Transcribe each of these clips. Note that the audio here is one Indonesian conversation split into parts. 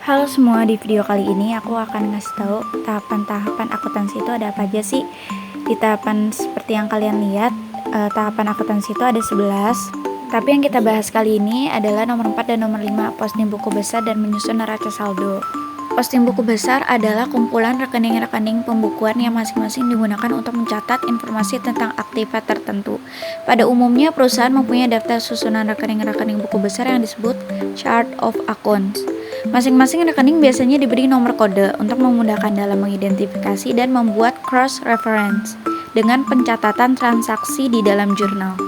Halo semua, di video kali ini aku akan ngasih tahu tahapan-tahapan akuntansi itu ada apa aja sih. Di tahapan seperti yang kalian lihat, tahapan akuntansi itu ada 11. Tapi yang kita bahas kali ini adalah nomor 4 dan nomor 5, posting buku besar dan menyusun neraca saldo. Posting buku besar adalah kumpulan rekening-rekening pembukuan yang masing-masing digunakan untuk mencatat informasi tentang aktivitas tertentu. Pada umumnya, perusahaan mempunyai daftar susunan rekening-rekening buku besar yang disebut chart of accounts. Masing-masing rekening biasanya diberi nomor kode untuk memudahkan dalam mengidentifikasi dan membuat cross-reference dengan pencatatan transaksi di dalam jurnal.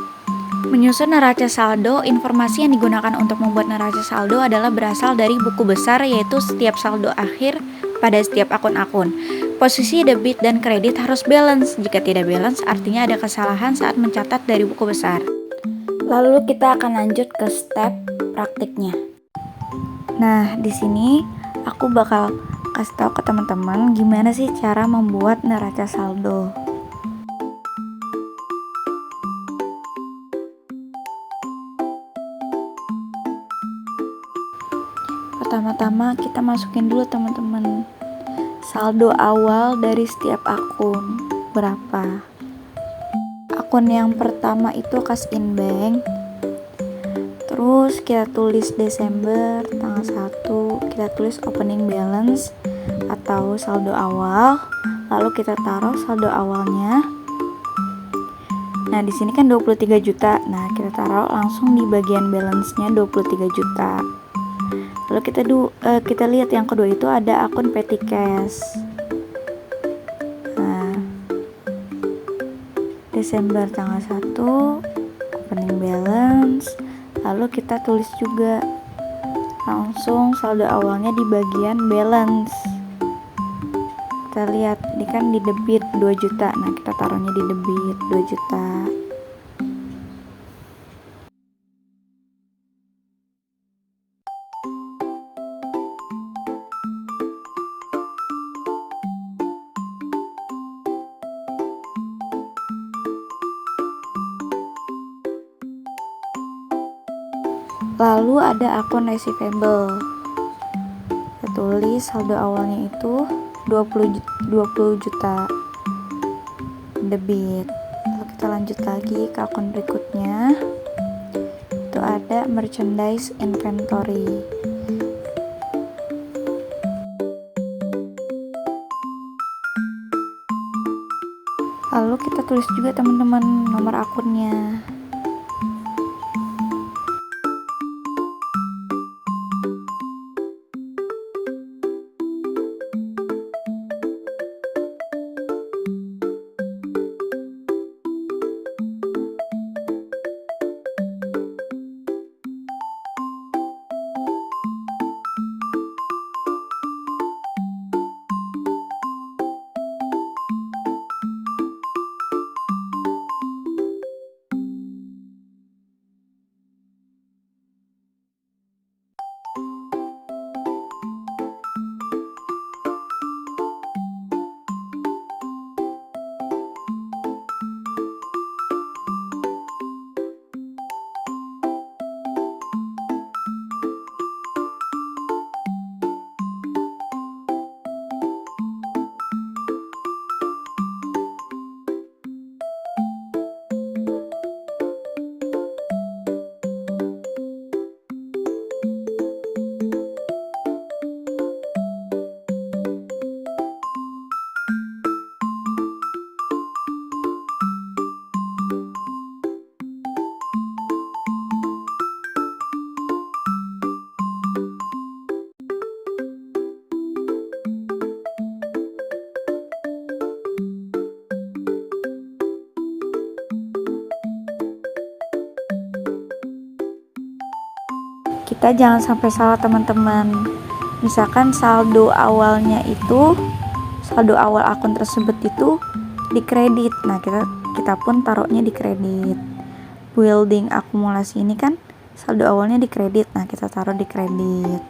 Menyusun neraca saldo, informasi yang digunakan untuk membuat neraca saldo adalah berasal dari buku besar, yaitu setiap saldo akhir pada setiap akun-akun. Posisi debit dan kredit harus balance. Jika tidak balance, artinya ada kesalahan saat mencatat dari buku besar. Lalu kita akan lanjut ke step praktiknya. Nah, di sini aku bakal kasih tahu ke teman-teman gimana sih cara membuat neraca saldo. Pertama-tama kita masukin dulu teman-teman saldo awal dari setiap akun berapa. Akun yang pertama itu Cash in Bank. Terus kita tulis Desember tanggal 1, kita tulis opening balance atau saldo awal. Lalu kita taruh saldo awalnya. Nah, di sini kan 23 juta. Nah, kita taruh langsung di bagian balance-nya 23 juta. Lalu kita lihat yang kedua itu ada akun petty cash. Nah, Desember tanggal 1 opening balance. Lalu kita tulis juga langsung saldo awalnya di bagian balance. Kita lihat ini kan di debit 2 juta. Nah, kita taruhnya di debit 2 juta. Lalu ada akun receivable. Kita tulis saldo awalnya itu 20 juta debit. Lalu kita lanjut lagi ke akun berikutnya. Itu ada merchandise inventory. Lalu kita tulis juga teman-teman nomor akunnya. Kita jangan sampai salah teman-teman. Misalkan saldo awal akun tersebut itu di kredit. Nah, kita pun taruhnya di kredit. Building akumulasi ini kan saldo awalnya di kredit. Nah, kita taruh di kredit.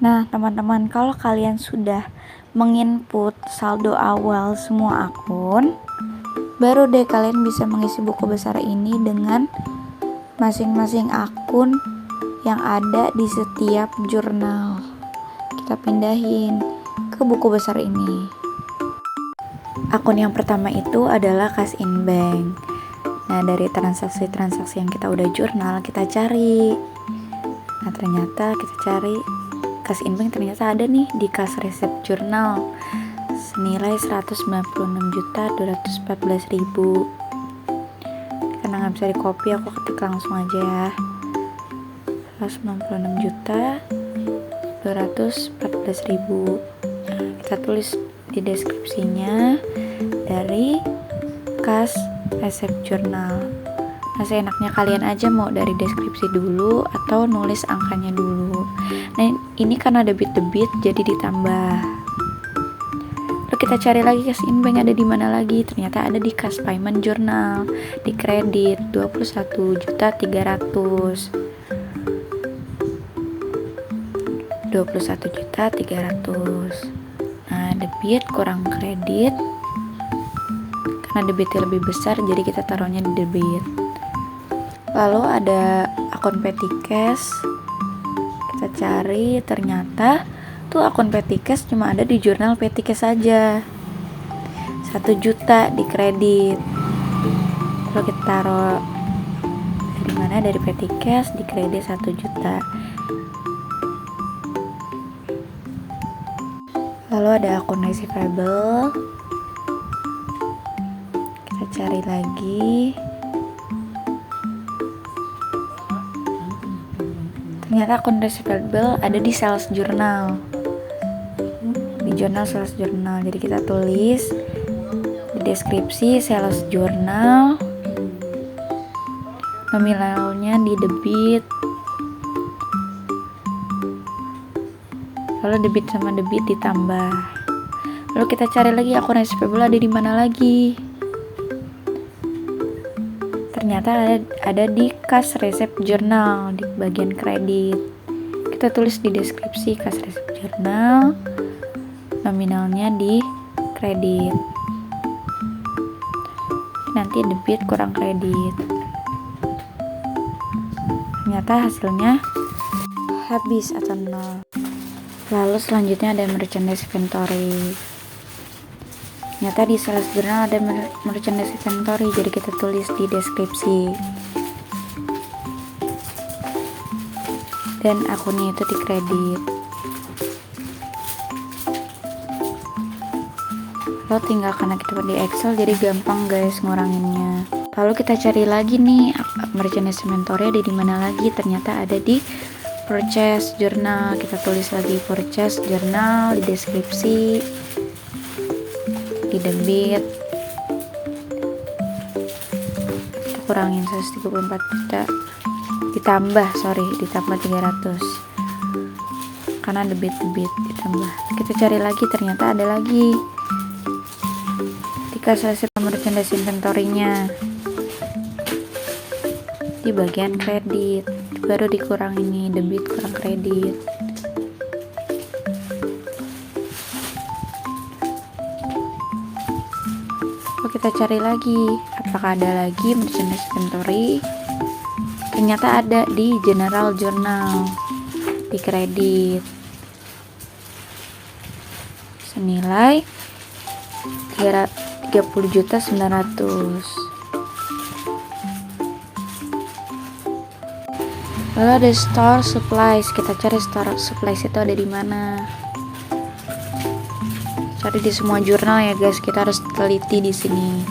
Nah, teman-teman, kalau kalian sudah menginput saldo awal semua akun, baru deh kalian bisa mengisi buku besar ini dengan masing-masing akun yang ada di setiap jurnal. Kita pindahin ke buku besar ini. Akun yang pertama itu adalah Kas In Bank. Nah, dari transaksi-transaksi yang kita udah jurnal, kita cari. Nah, ternyata kita cari Kas In Bank, ternyata ada nih di kas resep jurnal senilai 196.214.000. Karena nggak bisa di copy, aku ketik langsung aja ya. 196.214.000. Kita tulis di deskripsinya dari kas resep jurnal. Nah, seenaknya kalian aja mau dari deskripsi dulu atau nulis angkanya dulu. Nah, ini karena debit jadi ditambah. Lalu kita cari lagi Kas In Bank ada di mana lagi? Ternyata ada di kas payment journal, di kredit 21.300. 21.300. Nah, debit kurang kredit. Karena debitnya lebih besar, jadi kita taruhnya di debit. Lalu ada akun petty cash. Kita cari, ternyata tuh akun petty cash cuma ada di jurnal petty cash saja. 1 juta di kredit. Lalu kita taruh dari mana? Dari petty cash di kredit 1 juta. Lalu ada akun receivable. Kita cari lagi. Ternyata akun receivable ada di sales journal. Di jurnal sales journal. Jadi kita tulis di deskripsi sales journal. Nominalnya di debit. Lalu debit sama debit ditambah. Lalu kita cari lagi akun receivable ada di mana lagi. Ternyata ada di kas resep jurnal di bagian kredit. Kita tulis di deskripsi kas resep jurnal, nominalnya di kredit. Nanti debit kurang kredit. Ternyata hasilnya habis atau nol. Lalu selanjutnya ada merchandise inventory. Ternyata di sales journal ada merchandise inventory, jadi kita tulis di deskripsi. Dan akunnya itu di kredit. Lalu tinggal karena kita di Excel jadi gampang guys nguranginnya. Lalu kita cari lagi nih merchandise inventory ada di mana lagi? Ternyata ada di purchase journal. Kita tulis lagi purchase journal di deskripsi, di debit. Kita kurangin 134 juta. Ditambah 300. Karena debit ditambah. Kita cari lagi, ternyata ada lagi di kas hasil merchandise inventory-nya. Di bagian kredit baru dikurang ini debit kurang kredit. Lalu kita cari lagi apakah ada lagi merchandise inventory. Ternyata ada di general journal di kredit senilai 30.900.000. Lalu ada store supplies. Kita cari store supplies itu ada di mana. Cari di semua jurnal ya guys. Kita harus teliti di sini.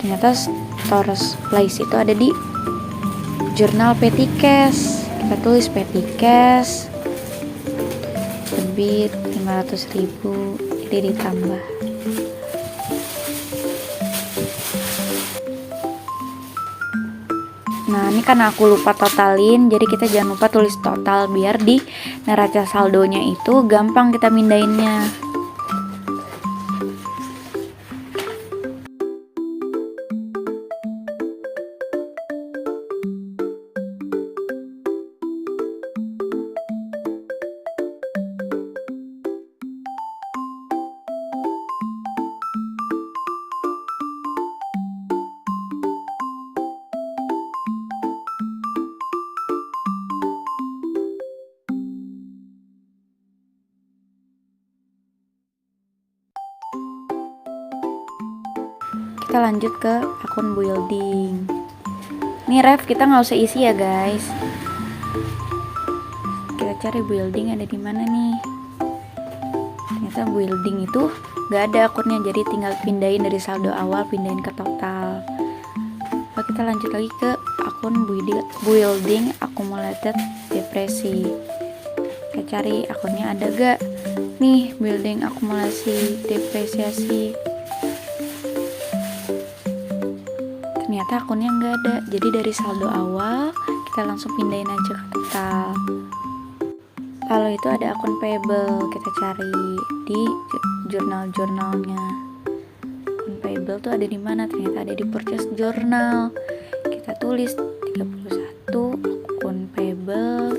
Ternyata store supplies itu ada di jurnal petty cash. Kita tulis petty cash debit 500.000. Jadi ditambah. Nah, ini karena aku lupa totalin, jadi kita jangan lupa tulis total biar di neraca saldonya itu gampang kita mindahinnya. kita lanjut ke akun building. Nih ref, kita nggak usah isi ya guys. Kita cari building ada di mana nih. Ternyata building itu nggak ada akunnya, jadi tinggal pindahin dari saldo awal, pindahin ke total. Lalu kita lanjut lagi ke akun building accumulated depresi. Kita cari akunnya ada gak nih, building akumulasi depresiasi. Ternyata akunnya nggak ada, jadi dari saldo awal kita langsung pindahin aja ke total. Lalu itu ada akun payable, kita cari di jurnal-jurnalnya. Akun payable tuh ada di mana? Ternyata ada di purchase journal. Kita tulis 31 akun payable,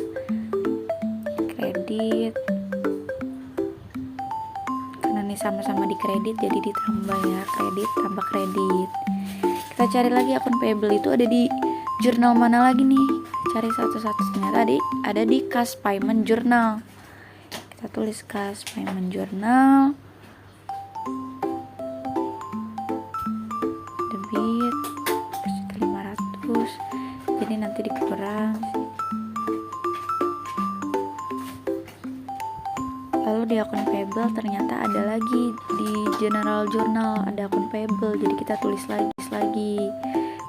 kredit. Karena ini sama-sama di kredit jadi ditambah ya, kredit tambah kredit. Kita cari lagi akun payable itu ada di jurnal mana lagi nih, cari satu-satu. Ternyata ada di cash payment journal. Kita tulis cash payment journal, debit 500, jadi nanti dikurang. Lalu di akun payable ternyata ada lagi di general journal ada akun payable, jadi kita tulis lagi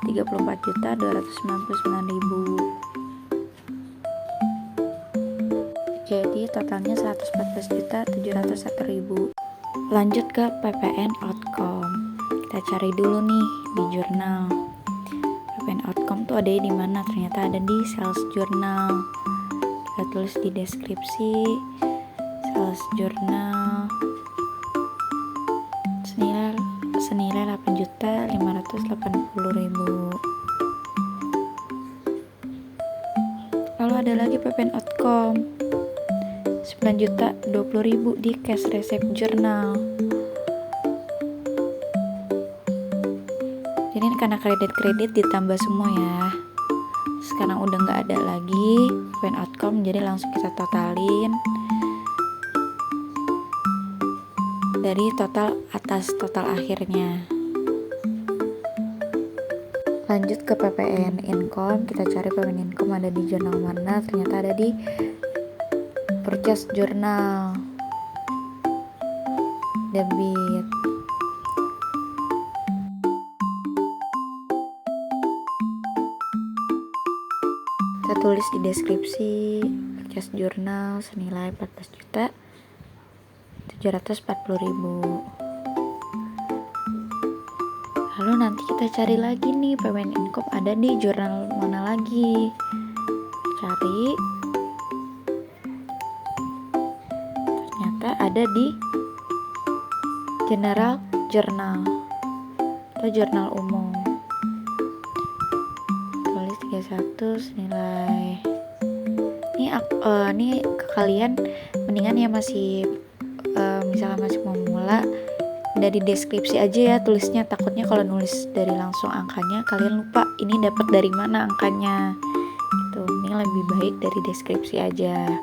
34.299.000. Jadi totalnya 114.701.000. Lanjut ke ppn outcome. Kita cari dulu nih di jurnal. ppn outcome tuh ada di mana? Ternyata ada di sales journal. Kita tulis di deskripsi sales journal senilai 8.580.000. Lalu ada lagi ppn outcome 9.020.000 di cash receipt journal. Jadi karena kredit ditambah semua ya. Sekarang udah nggak ada lagi ppn outcome, jadi langsung kita totalin dari total atas total akhirnya. Lanjut ke ppn income, kita cari ppn income ada di jurnal mana. Ternyata ada di purchase journal, debit. Kita tulis di deskripsi purchase journal senilai 14.740.000. Lalu nanti kita cari lagi nih ppn income ada di jurnal mana lagi. Cari, ternyata ada di general journal atau jurnal umum. Tulis 31 senilai. Ini ke kalian mendingan ya masih misalnya masih mau mulai dari deskripsi aja ya tulisnya, takutnya kalau nulis dari langsung angkanya kalian lupa ini dapat dari mana angkanya gitu. Ini lebih baik dari deskripsi aja,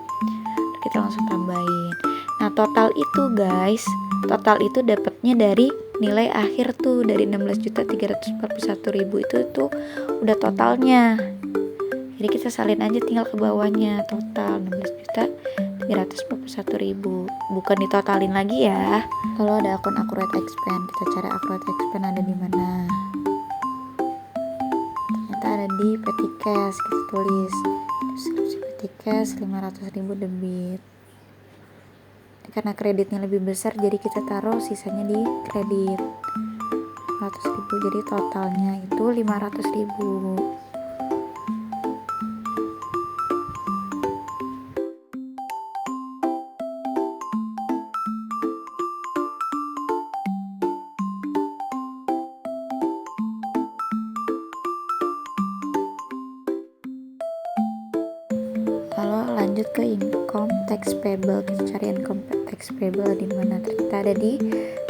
kita langsung tambahin. Nah total itu guys, total itu dapatnya dari nilai akhir tuh, dari 16.341.000 itu tuh udah totalnya. Jadi kita salin aja tinggal ke bawahnya, total 16.341.000, bukan ditotalin lagi ya. Lalu ada akun accurate expense, kita cari accurate expense ada di mana. Ternyata ada di petty cash, kita tulis deskripsi petty cash 500.000 debit. Karena kreditnya lebih besar jadi kita taruh sisanya di kredit 100.000, jadi totalnya itu 500.000. Lalu lanjut ke income tax payable, kita cari income tax payable di mana. Ternyata ada di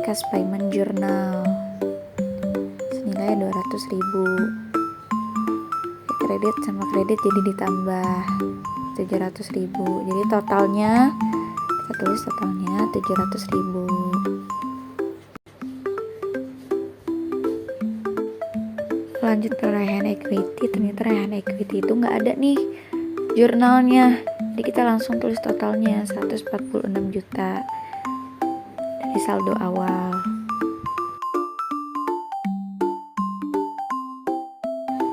cash payment journal senilai 200.000. Kredit sama kredit jadi ditambah 700.000, jadi totalnya kita tulis totalnya 700.000. Lanjut ke raihan equity, ternyata raihan equity itu nggak ada nih jurnalnya. Jadi kita langsung tulis totalnya 146 juta dari saldo awal.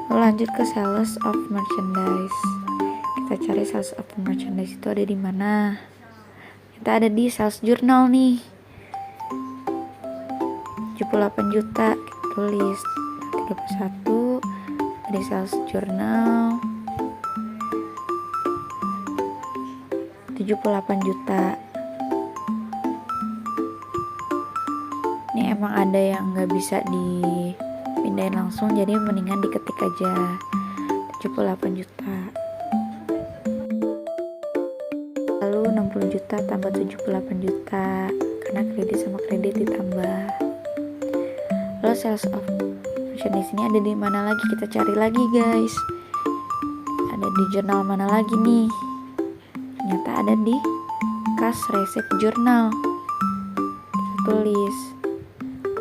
Lalu lanjut ke sales of merchandise. Kita cari sales of merchandise itu ada di mana? Kita ada di sales journal nih. 78 juta, kita tulis 31 dari sales journal 78 juta. Ini emang ada yang nggak bisa dipindahin langsung, jadi mendingan diketik aja 78 juta. Lalu 60 juta tambah 78 juta karena kredit sama kredit ditambah. Lalu sales of merchandise ini ada di mana lagi? Kita cari lagi guys. Ada di jurnal mana lagi nih? Ternyata ada di cash receipt journal. Kita tulis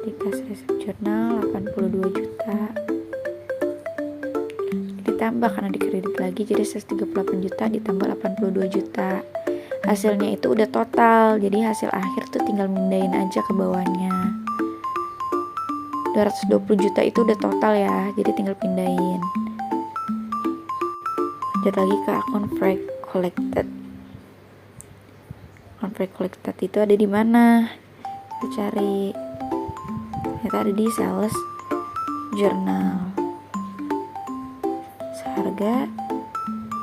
di cash receipt journal 82 juta. Ditambah karena dikredit lagi, jadi 138 juta ditambah 82 juta. Hasilnya itu udah total, jadi hasil akhir tuh tinggal mindahin aja ke bawahnya. 220 juta itu udah total ya, jadi tinggal pindahin. Lanjut lagi ke akun freight collected. Akun freight collected itu ada di mana? Kita cari. Ternyata ada di sales journal. Seharga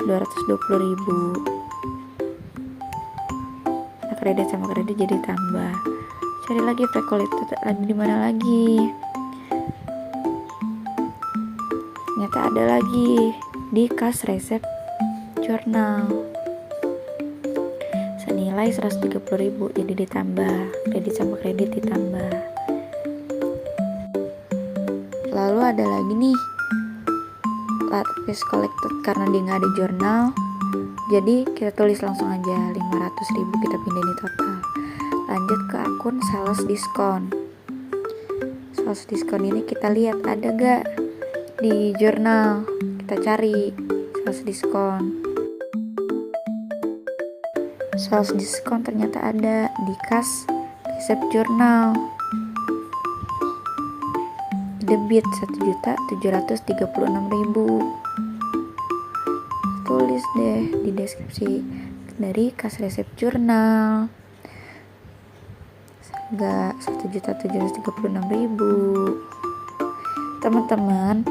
220.000. Nah, kredit sama kredit jadi tambah. Cari lagi freight collected ada di mana lagi? Ternyata ada lagi di cash receipt journal senilai 130.000, jadi ditambah, kredit sama kredit ditambah. Lalu ada lagi nih late fees collected, karena dia nggak ada jurnal, jadi kita tulis langsung aja 500.000, kita pindahin di total. Lanjut ke akun sales discount. Sales discount ini kita lihat ada gak di jurnal. Kita cari sales diskon. Sales diskon ternyata ada di cash receipt journal. Debit 1.736.000. Tulis deh di deskripsi dari cash receipt journal. Harga 1.736.000. Teman-teman,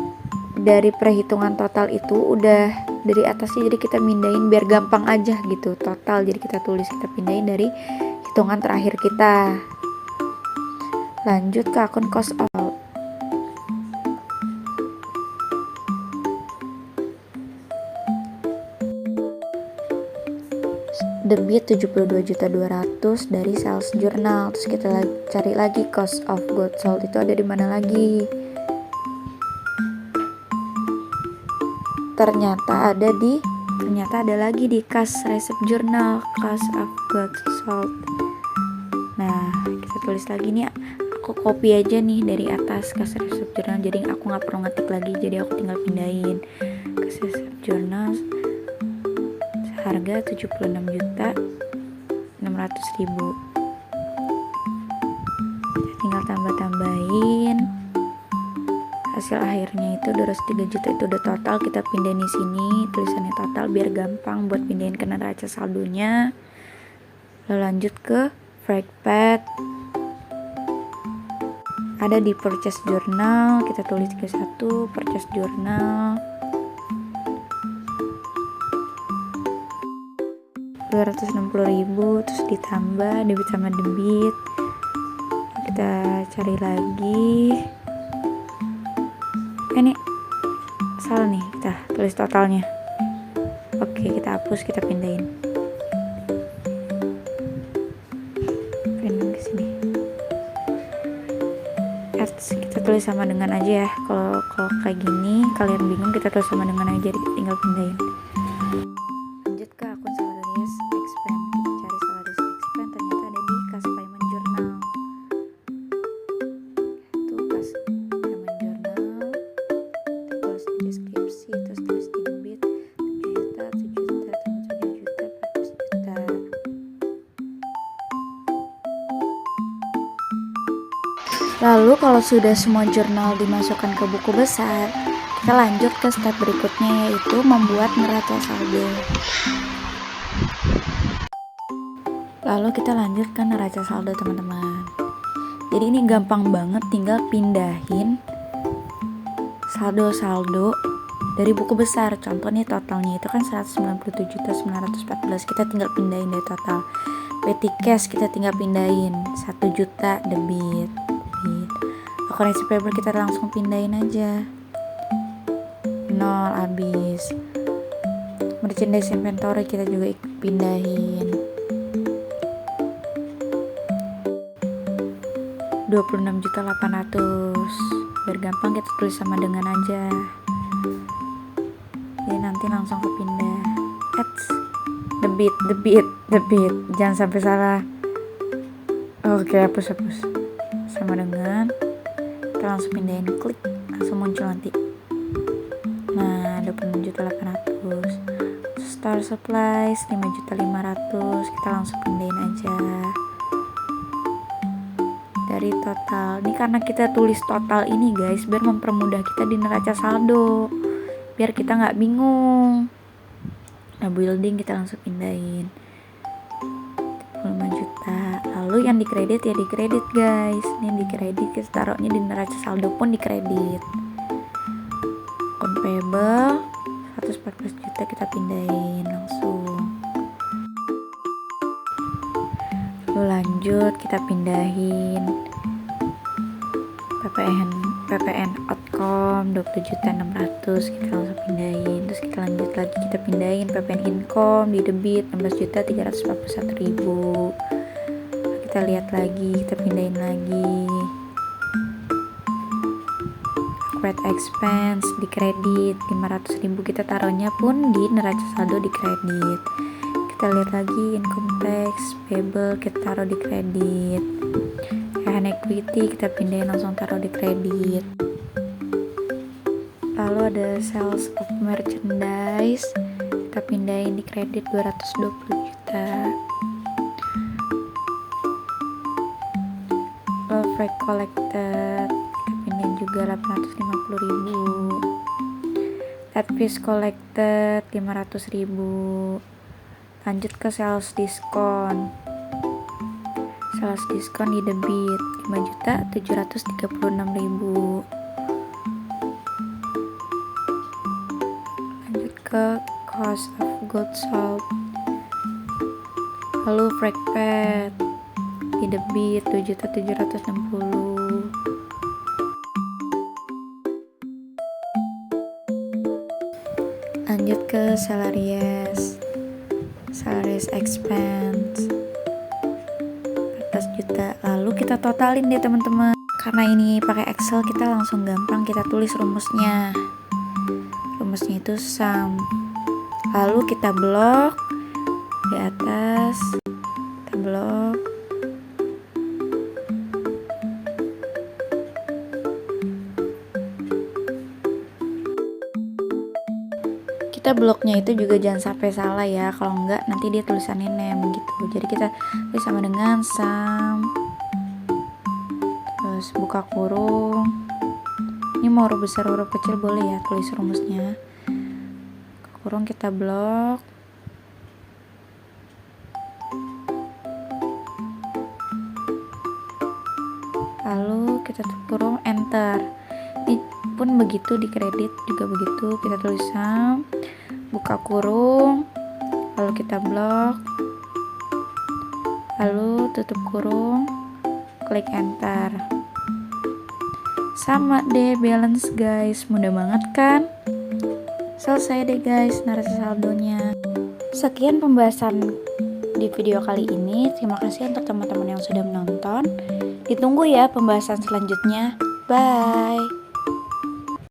dari perhitungan total itu udah dari atasnya, jadi kita mindahin biar gampang aja gitu total, jadi kita tulis, kita pindahin dari hitungan terakhir kita. Lanjut ke akun cost of debit 72.200.000 dari sales journal. Terus kita cari lagi cost of goods sold itu ada di mana lagi? Ternyata ada lagi di cash receipt journal, cost of goods sold. Nah, kita tulis lagi nih, aku copy aja nih dari atas cash receipt journal, jadi aku nggak perlu ngetik lagi, jadi aku tinggal pindahin cash receipt journal seharga 76.600.000. Tinggal tambah-tambahin. Hasil akhirnya itu 203 juta itu udah total, kita pindahin di sini tulisannya total biar gampang buat pindahin ke neraca saldonya. Lalu lanjut ke freight paid. Ada di purchase journal, kita tulis 31 purchase journal 260.000, terus ditambah debit sama debit. Kita cari lagi. Ini salah nih, kita tulis totalnya. Oke, kita hapus, kita pindahin ke sini. Kita tulis sama dengan aja ya. Kalau kayak gini kalian bingung, kita tulis sama dengan aja, tinggal pindahin. Lanjut ke akun salaries expense. Kita cari salaries expense, ternyata ada di cash payment journal. Itu cash payment journal Lalu kalau sudah semua jurnal dimasukkan ke buku besar, kita lanjut ke step berikutnya, yaitu membuat neraca saldo. Lalu kita lanjut ke neraca saldo teman-teman. Jadi ini gampang banget, tinggal pindahin saldo-saldo dari buku besar. Contoh nih, totalnya itu kan 197.914, kita tinggal pindahin dari total. Petty cash kita tinggal pindahin 1 juta debit. Akun receivable kita langsung pindahin aja, 0 habis. Merchandise inventory kita juga pindahin 26.800. Biar gampang kita tulis sama dengan aja. Jadi nanti langsung kepindah. Debit. Jangan sampai salah. Oke, hapus. Sama dengan, kita langsung pindahin, klik, langsung muncul nanti. Nah, 26.800. Star supplies 5.500, kita langsung pindahin aja dari total. Ini karena kita tulis total ini guys, biar mempermudah kita di neraca saldo, biar kita nggak bingung. Nah, building kita langsung pindahin 5 juta. Lalu yang dikredit ya dikredit guys. Ini dikredit, kita taruhnya di neraca saldo pun dikredit. Account payable 114 juta kita pindahin langsung. Lalu lanjut kita pindahin PPN outcome 20.600, kita langsung pindahin. Terus kita lanjut lagi, kita pindahin PPN income di debit 16.341.000. Kita lihat lagi, kita pindahin lagi. Accrued expense di kredit 500.000, kita taruhnya pun di neraca saldo di kredit. Kita lihat lagi income tax payable, kita taruh di kredit. Equity kita pindahin langsung taruh di kredit. Lalu ada sales of merchandise, kita pindahin di kredit 220 juta. Lalu freight collected kita pindahin juga 850.000. Late fees collected 500.000. Lanjut ke sales discount. Sales diskon di debit 5.736.000. Lanjut ke cost of goods sold. Lalu freight paid di debit 2.760. Lanjut ke salaries expense 14 juta. Lalu kita totalin deh teman-teman. Karena ini pakai Excel, kita langsung gampang kita tulis rumusnya. Rumusnya itu sum. Lalu kita blok di atas, kita blok. Kita bloknya itu juga jangan sampai salah ya, kalau enggak nanti dia tulisannya name gitu. Jadi kita tulis sama dengan sum, terus buka kurung. Ini mau huruf besar huruf kecil boleh ya tulis rumusnya. Buka kurung, kita blok. Lalu kita tutup kurung, enter. Ini pun begitu di kredit juga begitu, kita tulis sum, buka kurung, lalu kita blok, lalu tutup kurung, klik enter. Sama deh balance guys, mudah banget kan? Selesai deh guys neraca saldonya. Sekian pembahasan di video kali ini. Terima kasih untuk teman-teman yang sudah menonton. Ditunggu ya pembahasan selanjutnya. Bye.